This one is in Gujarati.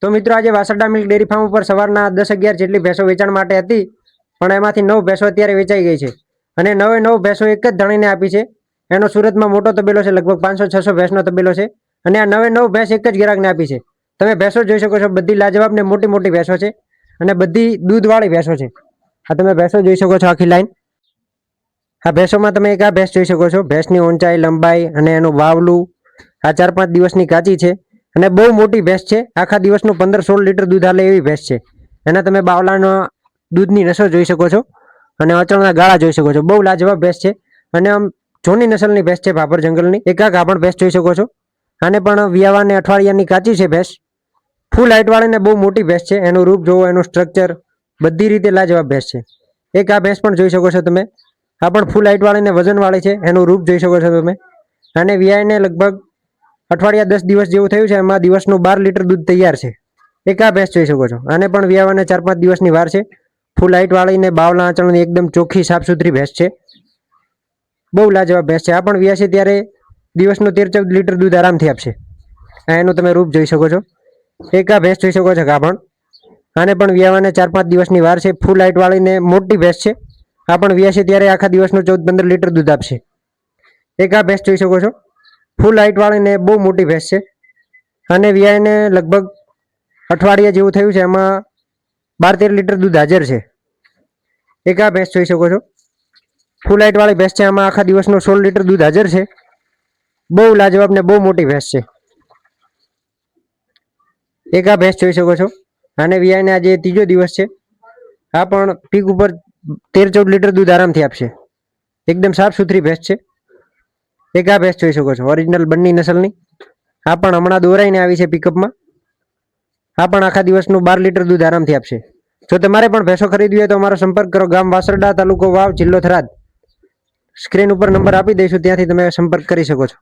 તો મિત્રો આજે વાસરડા મિલ્ક ડેરી ફાર્મ ઉપર સવારના 10-11 જેટલી ભેંસો વેચાણ માટે હતી, પણ એમાંથી 9 ભેંસો અત્યારે વેચાઈ ગઈ છે અને 9 ભેંસો એક જ ધણીને આપી છે. એનો સુરતમાં મોટો તબેલો છે, લગભગ 500-600 ભેંસનો તબેલો છે અને આ 9 ભેંસ એક જ ગિરાકને આપી છે. તમે ભેંસો જોઈ શકો છો, બધી લાજવાબ ને મોટી મોટી ભેંસો છે અને બધી દૂધવાળી ભેંસો છે. આ તમે ભેંસો જોઈ શકો છો, આખી લાઈન. આ ભેંસોમાં તમે એક આ ભેંસ જોઈ શકો છો, ભેંસની ઊંચાઈ, લંબાઈ અને એનું વાવલું. આ 4-5 દિવસની કાચી છે અને બહુ મોટી ભેંસ છે. આખા દિવસનું 15-16 લીટર દૂધ હાલે એવી ભેંસ છે. એના તમે બાવલાનો દૂધની નસો જોઈ શકો છો અને અચળના ગાળા જોઈ શકો છો. બહુ લાજવાબ ભેંસ છે અને આમ જૂની નસલની ભેંસ છે, ભાભર જંગલની. એક આ ગાભણ ભેંસ જોઈ શકો છો. આને પણ વિયાવાને અઠવાડિયાની કાચી છે ભેંસ. ફૂલ હાઇટવાળી ને બહુ મોટી ભેંસ છે. એનું રૂપ જોવો, એનું સ્ટ્રક્ચર, બધી રીતે લાજવાબ ભેંસ છે. એક આ ભેંસ પણ જોઈ શકો છો તમે. આ પણ ફૂલ હાઇટવાળી ને વજનવાળી છે. એનું રૂપ જોઈ શકો છો તમે. અને વિયાઈને લગભગ અઠવાડિયા 10 દિવસ જેવું થયું છે. એમાં દિવસનું 12 લીટર દૂધ તૈયાર છે. એક આ ભેંસ જોઈ શકો છો. આને પણ વિયાવાને 4-5 દિવસની વાર છે. ફૂલ હાઇટવાળી ને બાવલા આંચળની એકદમ ચોખ્ખી સાફ સુથરી ભેંસ છે. બહુ લાજવાબ ભેંસ છે. આ પણ વિયાશે ત્યારે દિવસનું 13-14 લીટર દૂધ આરામથી આપશે. આ એનું તમે રૂપ જોઈ શકો છો. એક આ ભેંસ જોઈ શકો છો, ગાભણ. આને પણ વિયાવાને 4-5 દિવસની વાર છે. ફૂલ હાઇટવાળી ને મોટી ભેંસ છે. આ પણ વિયાશે ત્યારે આખા દિવસનું 14-15 લીટર દૂધ આપશે. એક આ ભેંસ જોઈ શકો છો, ફૂલ હાઇટવાળી ને બહુ મોટી ભેંસ છે. અને વિયાઈને લગભગ અઠવાડિયા જેવું થયું છે. એમાં 12-13 લીટર દૂધ હાજર છે. એક આ ભેંસ જોઈ શકો છો, ફૂલ હાઇટવાળી ભેંસ છે. આમાં આખા દિવસનું 16 લીટર દૂધ હાજર છે. બહુ લાજવાબ ને બહુ મોટી ભેંસ છે. એક આ ભેંસ જોઈ શકો છો. આને વિયાઈને આજે 3જો દિવસ છે. આ પણ પીક ઉપર 13-14 લીટર દૂધ આરામથી આપશે. એકદમ સાફ સુથરી ભેંસ છે. એક આ ભેંસ જોઈ શકો છો, ઓરિજિનલ બંની નસલની. આ પણ હમણાં દોરાઈને આવી છે પિકઅપમાં. આ પણ આખા દિવસનું 12 લીટર દૂધ આરામથી આપશે. જો તમારે પણ ભેંસો ખરીદવી હોય તો અમારો સંપર્ક કરો. ગામ વાસરડા, તાલુકો વાવ, જિલ્લો થરાદ. સ્ક્રીન ઉપર નંબર આપી દઈશું, ત્યાંથી તમે સંપર્ક કરી શકો છો.